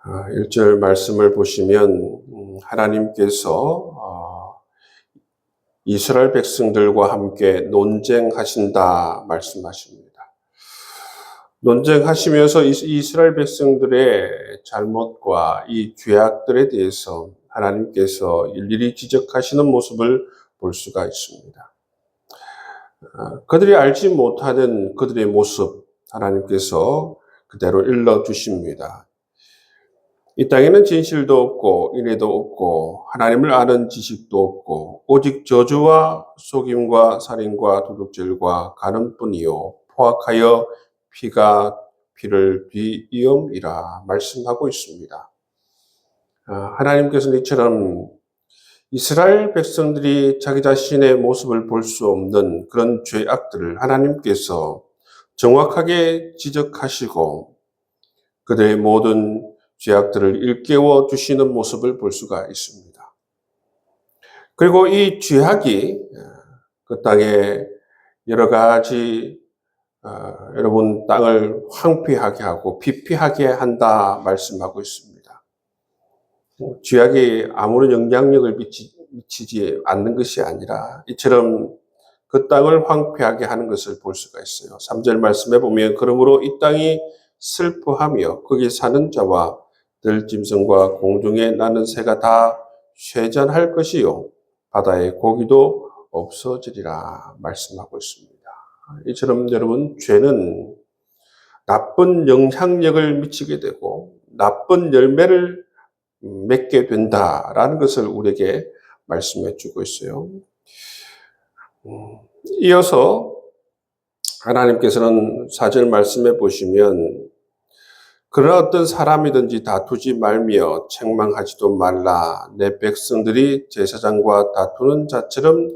1절 말씀을 보시면 하나님께서 이스라엘 백성들과 함께 논쟁하신다 말씀하십니다. 논쟁하시면서 이스라엘 백성들의 잘못과 이 죄악들에 대해서 하나님께서 일일이 지적하시는 모습을 볼 수가 있습니다. 그들이 알지 못하는 그들의 모습 하나님께서 그대로 일러주십니다. 이 땅에는 진실도 없고 인애도 없고 하나님을 아는 지식도 없고 오직 저주와 속임과 살인과 도둑질과 간음뿐이요 포악하여 피가 피를 뒤이음이라 말씀하고 있습니다. 하나님께서는 이처럼 이스라엘 백성들이 자기 자신의 모습을 볼 수 없는 그런 죄악들을 하나님께서 정확하게 지적하시고 그들의 모든 죄악들을 일깨워 주시는 모습을 볼 수가 있습니다. 그리고 이 죄악이 그 땅에 여러 가지 여러분 땅을 황폐하게 하고 피폐하게 한다 말씀하고 있습니다. 죄악이 아무런 영향력을 미치지 않는 것이 아니라 이처럼 그 땅을 황폐하게 하는 것을 볼 수가 있어요. 3절 말씀에 보면 그러므로 이 땅이 슬퍼하며 거기 사는 자와 들짐승과 공중에 나는 새가 다 쇠잔할 것이요 바다의 고기도 없어지리라 말씀하고 있습니다. 이처럼 여러분 죄는 나쁜 영향력을 미치게 되고 나쁜 열매를 맺게 된다라는 것을 우리에게 말씀해 주고 있어요. 이어서 하나님께서는 4절 말씀해 보시면 그러나 어떤 사람이든지 다투지 말며 책망하지도 말라. 내 백성들이 제사장과 다투는 자처럼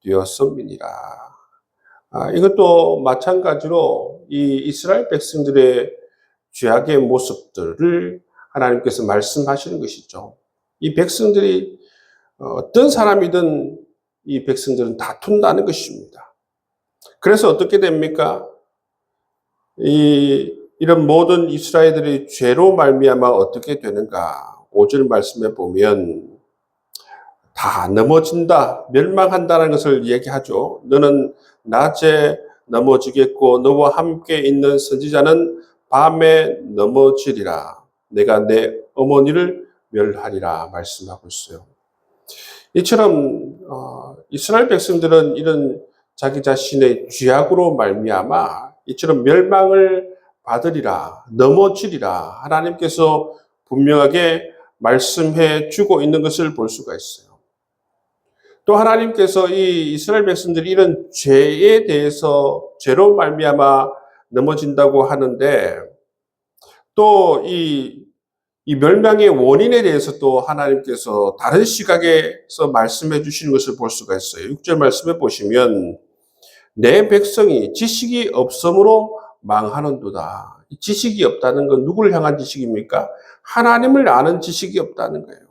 되었음이니라. 이것도 마찬가지로 이 이스라엘 백성들의 죄악의 모습들을 하나님께서 말씀하시는 것이죠. 이 백성들이 어떤 사람이든 이 백성들은 다툰다는 것입니다. 그래서 어떻게 됩니까? 이런 모든 이스라엘들의 죄로 말미암아 어떻게 되는가? 5절 말씀에 보면 다 넘어진다, 멸망한다는 것을 얘기하죠. 너는 낮에 넘어지겠고 너와 함께 있는 선지자는 밤에 넘어지리라. 내가 내 어머니를 멸하리라 말씀하고 있어요. 이처럼 이스라엘 백성들은 이런 자기 자신의 죄악으로 말미암아 이처럼 멸망을 받으리라, 넘어지리라 하나님께서 분명하게 말씀해 주고 있는 것을 볼 수가 있어요. 또 하나님께서 이 이스라엘 백성들이 이런 죄에 대해서 죄로 말미암아 넘어진다고 하는데 또 이 멸망의 원인에 대해서 또 하나님께서 다른 시각에서 말씀해 주시는 것을 볼 수가 있어요. 6절 말씀에 보시면 내 백성이 지식이 없으므로 망하는도다. 지식이 없다는 건 누구를 향한 지식입니까? 하나님을 아는 지식이 없다는 거예요.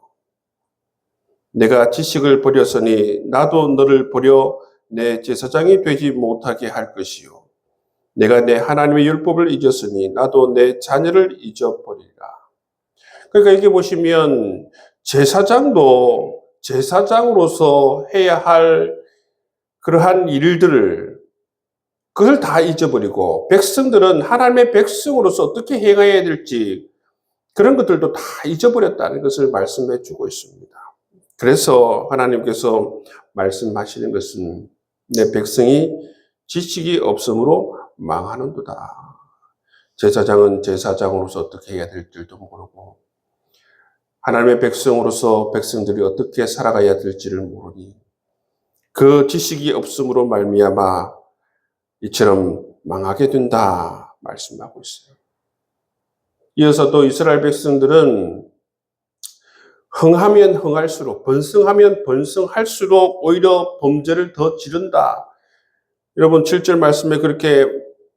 내가 지식을 버렸으니 나도 너를 버려 내 제사장이 되지 못하게 할 것이요. 내가 내 하나님의 율법을 잊었으니 나도 내 자녀를 잊어버리리라. 그러니까 여기 보시면 제사장도 제사장으로서 해야 할 그러한 일들을 그걸 다 잊어버리고 백성들은 하나님의 백성으로서 어떻게 행해야 될지 그런 것들도 다 잊어버렸다는 것을 말씀해 주고 있습니다. 그래서 하나님께서 말씀하시는 것은 내 백성이 지식이 없으므로 망하는도다. 제사장은 제사장으로서 어떻게 해야 될지도 모르고 하나님의 백성으로서 백성들이 어떻게 살아가야 될지를 모르니 그 지식이 없음으로 말미암아 이처럼 망하게 된다 말씀하고 있어요. 이어서 또 이스라엘 백성들은 흥하면 흥할수록 번성하면 번성할수록 오히려 범죄를 더 지른다. 여러분 7절 말씀에 그렇게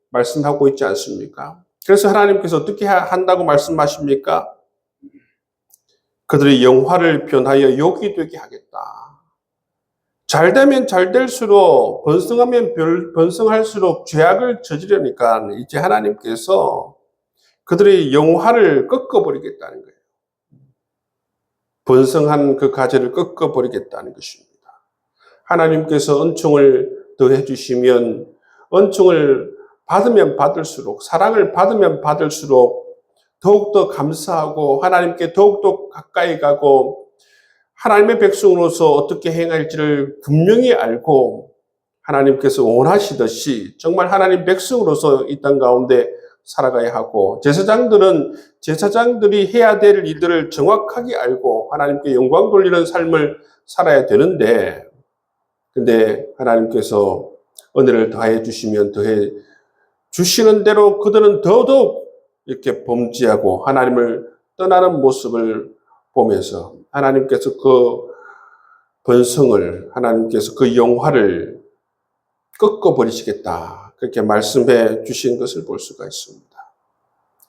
말씀하고 있지 않습니까? 그래서 하나님께서 어떻게 한다고 말씀하십니까? 그들의 영화를 변하여 욕이 되게 하겠다. 잘 되면 잘 될수록 번성하면 번성할수록 죄악을 저지르니까 이제 하나님께서 그들의 영화를 꺾어버리겠다는 거예요. 번성한 그 가지를 꺾어버리겠다는 것입니다. 하나님께서 은총을 더해 주시면 은총을 받으면 받을수록, 사랑을 받으면 받을수록 더욱더 감사하고 하나님께 더욱더 가까이 가고 하나님의 백성으로서 어떻게 행할지를 분명히 알고 하나님께서 원하시듯이 정말 하나님 백성으로서 이 땅 가운데 살아가야 하고, 제사장들은 제사장들이 해야 될 일들을 정확하게 알고 하나님께 영광 돌리는 삶을 살아야 되는데, 근데 하나님께서 은혜를 더해 주시면 더해 주시는 대로 그들은 더더욱 이렇게 범죄하고 하나님을 떠나는 모습을 보면서 하나님께서 그 번성을, 하나님께서 그 영화를 꺾어버리시겠다, 그렇게 말씀해 주신 것을 볼 수가 있습니다.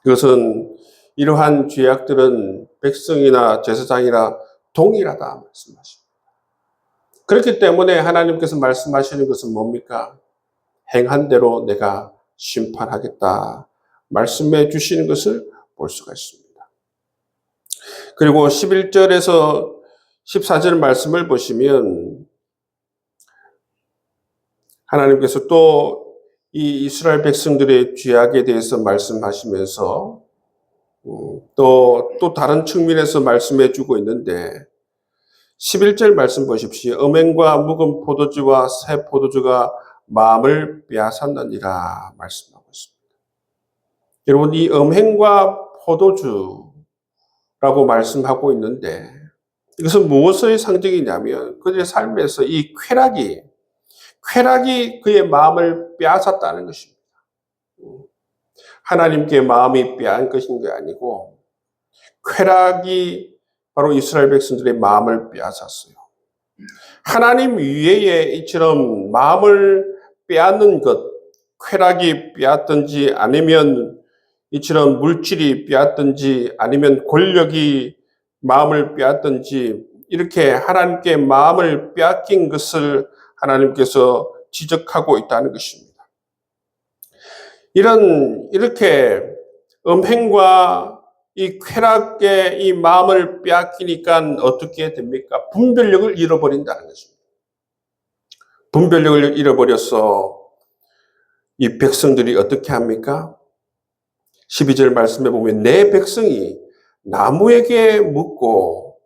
그것은 이러한 죄악들은 백성이나 제사장이나 동일하다 말씀하십니다. 그렇기 때문에 하나님께서 말씀하시는 것은 뭡니까? 행한 대로 내가 심판하겠다 말씀해 주시는 것을 볼 수가 있습니다. 그리고 11절에서 14절 말씀을 보시면 하나님께서 또 이 이스라엘 백성들의 죄악에 대해서 말씀하시면서 또 다른 측면에서 말씀해 주고 있는데, 11절 말씀 보십시오. 음행과 묵은 포도주와 새 포도주가 마음을 빼앗았느니라 말씀하고 있습니다. 여러분, 이 음행과 포도주라고 말씀하고 있는데 이것은 무엇의 상징이냐면 그들의 삶에서 이 쾌락이 그의 마음을 빼앗았다는 것입니다. 하나님께 마음이 빼앗은 것인 게 아니고 쾌락이 바로 이스라엘 백성들의 마음을 빼앗았어요. 하나님 위에 이처럼 마음을 빼앗는 것, 쾌락이 빼앗든지 아니면 이처럼 물질이 빼앗든지 아니면 권력이 마음을 빼앗든지 이렇게 하나님께 마음을 빼앗긴 것을 하나님께서 지적하고 있다는 것입니다. 이렇게 음행과 이 쾌락에 이 마음을 빼앗기니까 어떻게 됩니까? 분별력을 잃어버린다는 것입니다. 분별력을 잃어버려서 이 백성들이 어떻게 합니까? 12절 말씀에 보면 내 백성이 나무에게 묻고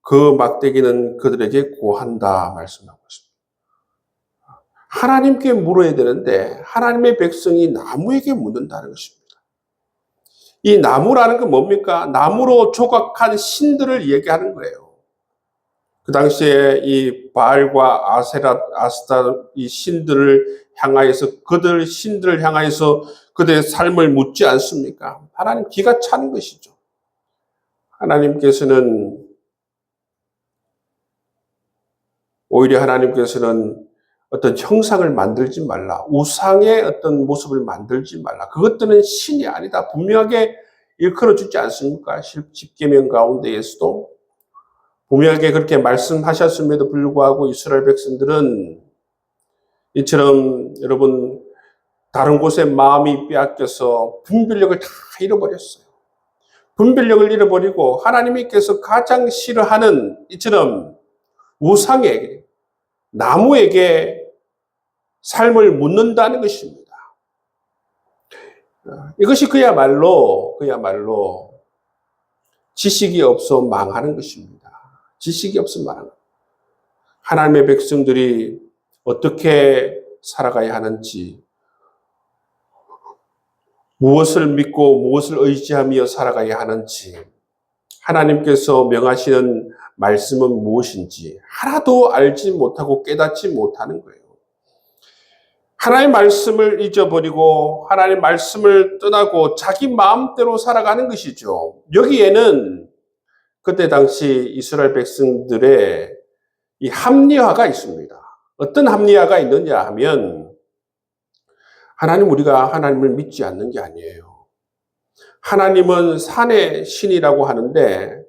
그 막대기는 그들에게 고한다 말씀하고 있습니다. 하나님께 물어야 되는데 하나님의 백성이 나무에게 묻는다는 것입니다. 이 나무라는 건 뭡니까? 나무로 조각한 신들을 얘기하는 거예요. 그 당시에 이 바알과 아스타 이 신들을 향하여서 그들 신들을 향하여서 그들의 삶을 묻지 않습니까? 하나님 기가 차는 것이죠. 오히려 하나님께서는 어떤 형상을 만들지 말라. 우상의 어떤 모습을 만들지 말라. 그것들은 신이 아니다. 분명하게 일컬어 주지 않습니까? 십계명 가운데에서도 분명하게 그렇게 말씀하셨음에도 불구하고 이스라엘 백성들은 이처럼 여러분 다른 곳에 마음이 빼앗겨서 분별력을 다 잃어버렸어요. 분별력을 잃어버리고 하나님께서 가장 싫어하는 이처럼 우상에게, 나무에게 삶을 묻는다는 것입니다. 이것이 그야말로 지식이 없어 망하는 것입니다. 지식이 없어 망하는 것입니다. 하나님의 백성들이 어떻게 살아가야 하는지, 무엇을 믿고 무엇을 의지하며 살아가야 하는지, 하나님께서 명하시는 말씀은 무엇인지 하나도 알지 못하고 깨닫지 못하는 거예요. 하나님의 말씀을 잊어버리고 하나님의 말씀을 떠나고 자기 마음대로 살아가는 것이죠. 여기에는 그때 당시 이스라엘 백성들의 이 합리화가 있습니다. 어떤 합리화가 있느냐 하면 우리가 하나님을 믿지 않는 게 아니에요. 하나님은 산의 신이라고 하는데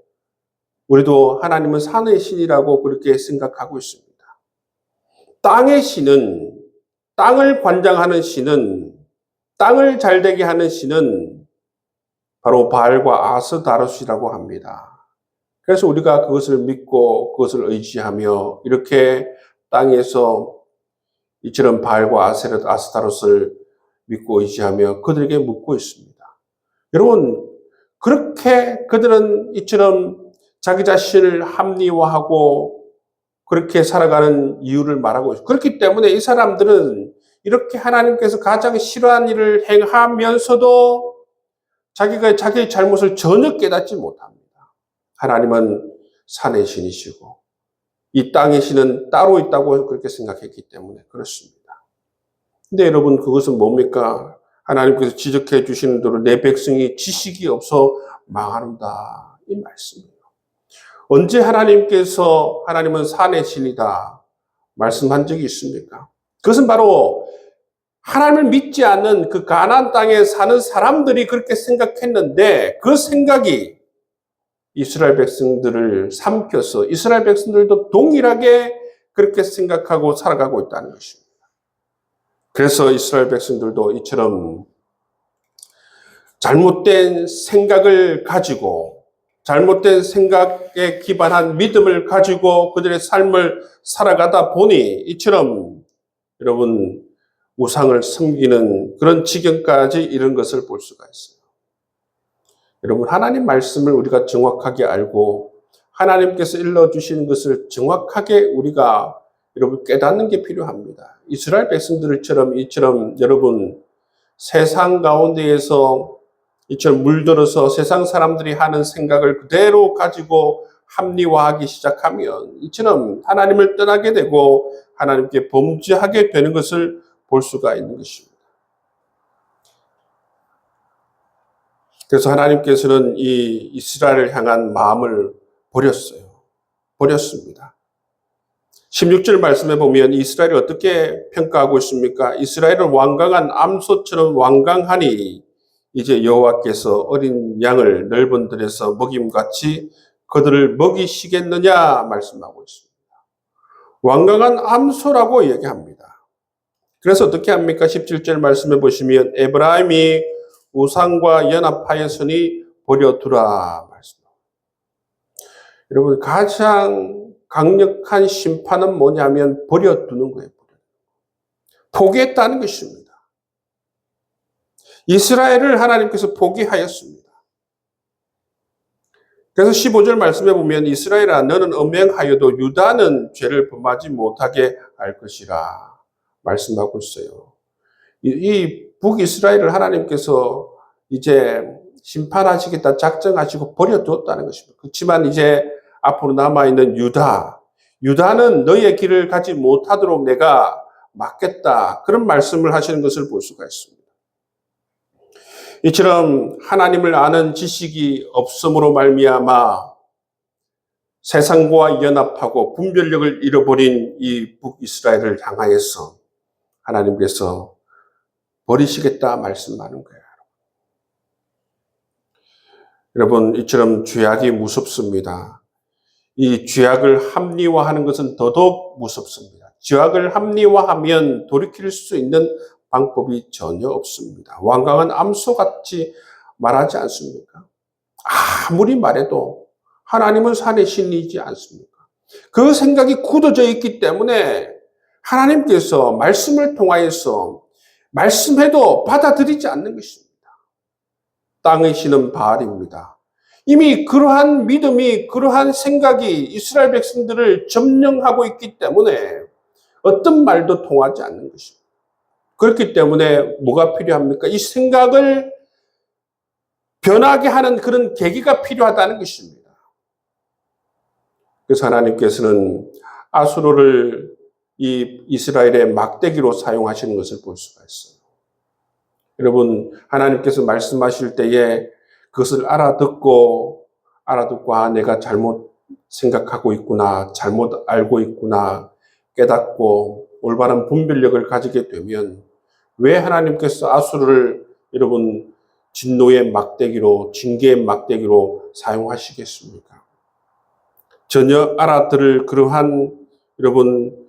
우리도 하나님은 산의 신이라고 그렇게 생각하고 있습니다. 땅의 신은, 땅을 관장하는 신은, 땅을 잘되게 하는 신은 바로 바알과 아스다롯이라고 합니다. 그래서 우리가 그것을 믿고 그것을 의지하며 이렇게 땅에서 이처럼 바알과 아스타롯을 믿고 의지하며 그들에게 묻고 있습니다. 여러분, 그렇게 그들은 이처럼 자기 자신을 합리화하고 그렇게 살아가는 이유를 말하고 있어요. 그렇기 때문에 이 사람들은 이렇게 하나님께서 가장 싫어하는 일을 행하면서도 자기가 자기의 잘못을 전혀 깨닫지 못합니다. 하나님은 산의 신이시고 이 땅의 신은 따로 있다고 그렇게 생각했기 때문에 그렇습니다. 근데 여러분, 그것은 뭡니까? 하나님께서 지적해 주시는 대로 내 백성이 지식이 없어 망하는다, 이 말씀이에요. 언제 하나님은 산의 신이다 말씀한 적이 있습니까? 그것은 바로 하나님을 믿지 않는 그 가나안 땅에 사는 사람들이 그렇게 생각했는데 그 생각이 이스라엘 백성들을 삼켜서 이스라엘 백성들도 동일하게 그렇게 생각하고 살아가고 있다는 것입니다. 그래서 이스라엘 백성들도 이처럼 잘못된 생각을 가지고 잘못된 생각에 기반한 믿음을 가지고 그들의 삶을 살아가다 보니 이처럼 여러분 우상을 섬기는 그런 지경까지 이른 것을 볼 수가 있어요. 여러분, 하나님 말씀을 우리가 정확하게 알고 하나님께서 일러주시는 것을 정확하게 우리가 여러분 깨닫는 게 필요합니다. 이스라엘 백성들처럼 이처럼 여러분 세상 가운데에서 이처럼 물들어서 세상 사람들이 하는 생각을 그대로 가지고 합리화하기 시작하면 이처럼 하나님을 떠나게 되고 하나님께 범죄하게 되는 것을 볼 수가 있는 것입니다. 그래서 하나님께서는 이 이스라엘을 향한 마음을 버렸습니다. 16절 말씀에 보면 이스라엘이 어떻게 평가하고 있습니까? 이스라엘은 완강한 암소처럼 완강하니 이제 여호와께서 어린 양을 넓은 들에서 먹임같이 그들을 먹이시겠느냐 말씀하고 있습니다. 완강한 암소라고 얘기합니다. 그래서 어떻게 합니까? 17절 말씀해 보시면 에브라임이 우상과 연합하였으니 버려두라 말씀합니다. 여러분, 가장 강력한 심판은 뭐냐면 버려두는 거예요. 포기했다는 것입니다. 이스라엘을 하나님께서 포기하였습니다. 그래서 15절 말씀해 보면 이스라엘아 너는 음행하여도 유다는 죄를 범하지 못하게 할 것이라 말씀하고 있어요. 이 북이스라엘을 하나님께서 이제 심판하시겠다 작정하시고 버려두었다는 것입니다. 그렇지만 이제 앞으로 남아있는 유다는 너희의 길을 가지 못하도록 내가 막겠다, 그런 말씀을 하시는 것을 볼 수가 있습니다. 이처럼 하나님을 아는 지식이 없음으로 말미암아 세상과 연합하고 분별력을 잃어버린 이 북이스라엘을 향하여서 하나님께서 버리시겠다 말씀하는 거예요. 여러분, 이처럼 죄악이 무섭습니다. 이 죄악을 합리화하는 것은 더더욱 무섭습니다. 죄악을 합리화하면 돌이킬 수 있는 방법이 전혀 없습니다. 완강한 암소같이 말하지 않습니까? 아무리 말해도 하나님은 산의 신이지 않습니까? 그 생각이 굳어져 있기 때문에 하나님께서 말씀을 통하여서 말씀해도 받아들이지 않는 것입니다. 땅의 신은 바알입니다. 이미 그러한 믿음이, 그러한 생각이 이스라엘 백성들을 점령하고 있기 때문에 어떤 말도 통하지 않는 것입니다. 그렇기 때문에 뭐가 필요합니까? 이 생각을 변하게 하는 그런 계기가 필요하다는 것입니다. 그래서 하나님께서는 아수르를 이 이스라엘의 막대기로 사용하시는 것을 볼 수가 있어요. 여러분, 하나님께서 말씀하실 때에 그것을 알아듣고 내가 잘못 생각하고 있구나, 잘못 알고 있구나 깨닫고 올바른 분별력을 가지게 되면 왜 하나님께서 아수르를 여러분 진노의 막대기로, 징계의 막대기로 사용하시겠습니까? 전혀 알아들을 그러한 여러분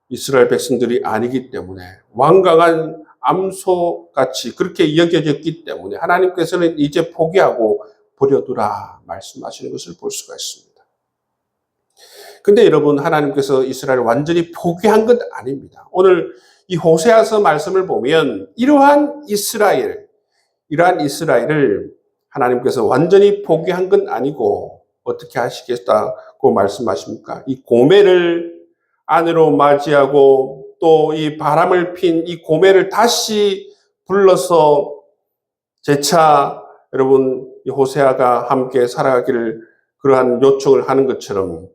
이스라엘 백성들이 아니기 때문에 완강한 암소같이 그렇게 여겨졌기 때문에 하나님께서는 이제 포기하고 버려두라 말씀하시는 것을 볼 수가 있습니다. 근데 여러분, 하나님께서 이스라엘을 완전히 포기한 것 아닙니다. 오늘 이 호세아서 말씀을 보면 이러한 이스라엘을 하나님께서 완전히 포기한 건 아니고 어떻게 하시겠다고 말씀하십니까? 이 고멜을 안으로 맞이하고 또 이 바람을 핀 이 고멜을 다시 불러서 재차 여러분 이 호세아가 함께 살아가기를 그러한 요청을 하는 것처럼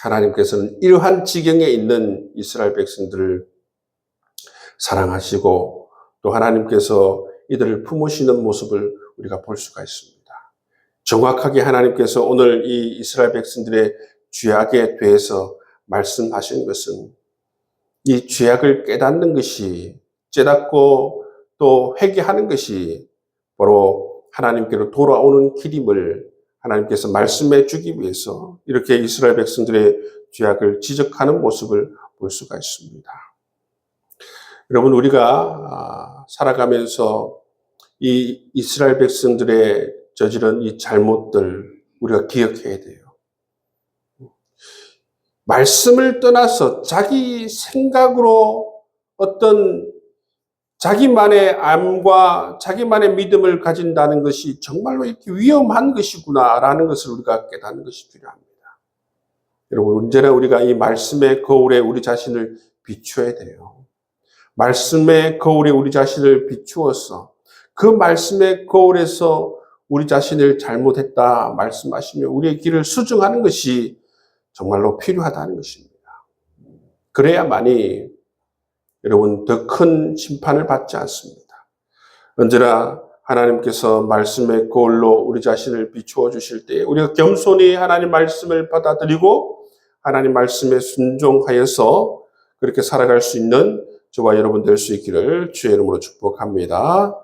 하나님께서는 이러한 지경에 있는 이스라엘 백성들을 사랑하시고 또 하나님께서 이들을 품으시는 모습을 우리가 볼 수가 있습니다. 정확하게 하나님께서 오늘 이 이스라엘 백성들의 죄악에 대해서 말씀하신 것은 이 죄악을 깨닫는 것이 깨닫고 또 회개하는 것이 바로 하나님께로 돌아오는 길임을 하나님께서 말씀해 주기 위해서 이렇게 이스라엘 백성들의 죄악을 지적하는 모습을 볼 수가 있습니다. 여러분, 우리가 살아가면서 이 이스라엘 백성들의 저지른 이 잘못들 우리가 기억해야 돼요. 말씀을 떠나서 자기 생각으로 어떤 자기만의 암과 자기만의 믿음을 가진다는 것이 정말로 이렇게 위험한 것이구나라는 것을 우리가 깨닫는 것이 필요합니다. 여러분, 언제나 우리가 이 말씀의 거울에 우리 자신을 비추어야 돼요. 말씀의 거울에 우리 자신을 비추어서 그 말씀의 거울에서 우리 자신을 잘못했다 말씀하시며 우리의 길을 수정하는 것이 정말로 필요하다는 것입니다. 그래야만이 여러분 더 큰 심판을 받지 않습니다. 언제나 하나님께서 말씀의 거울로 우리 자신을 비추어 주실 때 우리가 겸손히 하나님 말씀을 받아들이고 하나님 말씀에 순종하여서 그렇게 살아갈 수 있는 저와 여러분 될 수 있기를 주의 이름으로 축복합니다.